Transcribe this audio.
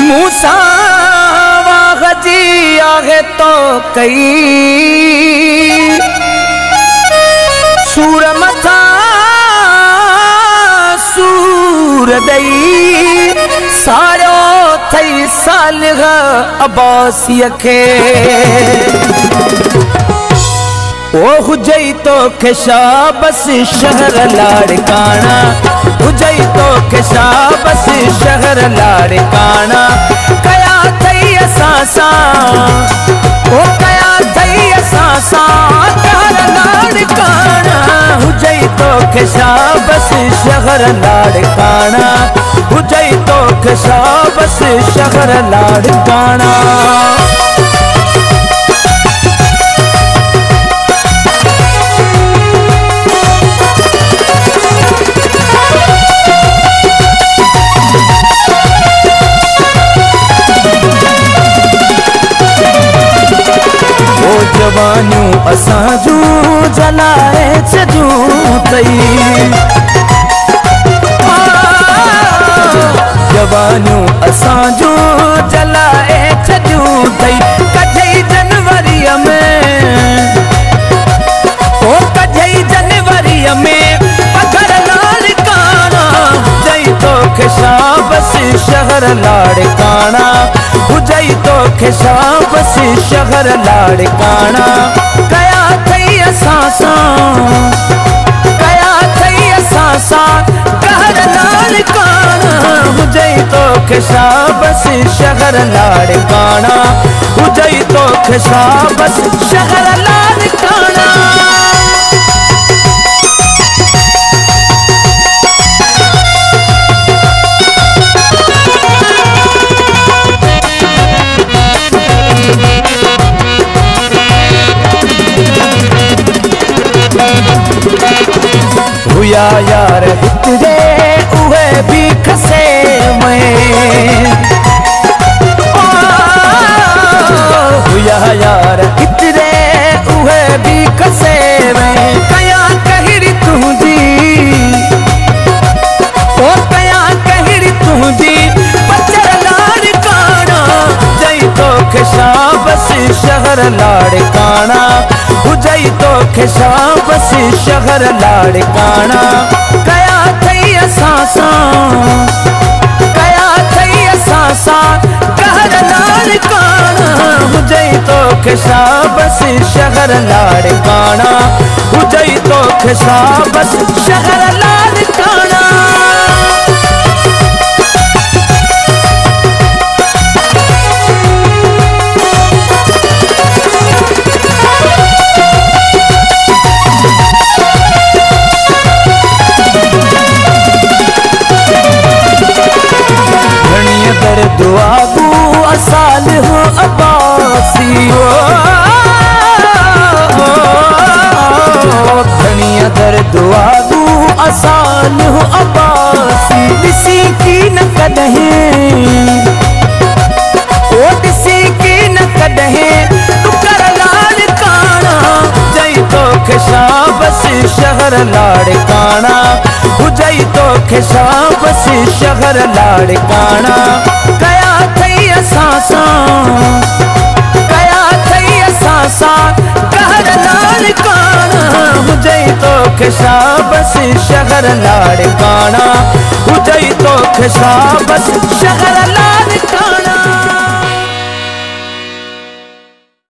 मूसा वागजी आगे तो कई सूर मथा सूर दई सारो थई सालिह अब्बासी खे ओ हुजई तो के शाबस शहर लाड़काना हुजई तो के शाबस शहर लाड़काना कया थई असासा ओ कया थई असासा कहर लाड़काना हुजई तो के शाबस शहर लाड़काना हुजई तो के शाबस शहर लाड़काना जवानियों असाजू जलाए छजू तई जवानियों असाजू जलाए छजू तई कजई जनवरी में ओ कजई जनवरी में पगर लाड़काना जई तो के शाबस शहर लाड़काना हुजई तो के शाबस शहर लाड़काना कया थई असासा कया थई असासा कहर लाड़काना हुजई तो के शाबस शहर लाड़काना हुजई तो के शाबस शहर लाड़काना हुया यार हितरे उहे भी खसे में हुया यार हितरे उहे भी खसे में कया कहरी तुझी ओ कया कहरी तुझी बचर लाड़काना जई तो के शाबस शहर लाड़काना हुजई तो के शाबस शहर लाड़काना कया थई असासा कया थई असासा कहर लाड़काना हुजई तो के शाबस शहर लाड़काना हुजई तो के शाबस शहर लाड़काना दुआगू असाल हो अब्बासी धनिया दर दुआगू असाल हो अब्बासी दिसी की न कदहे ओ दिसी की न कदहे टुकर लाड़काना जई तो के शाबस शहर लाड़काना हुजई तो के शाबस शहर लाड़काना कया थई असासा कया थई असासा कहर लाड़काना हुजई तो के शाबस शहर लाड़काना हुजई तो के शाबस शहर लाड़काना।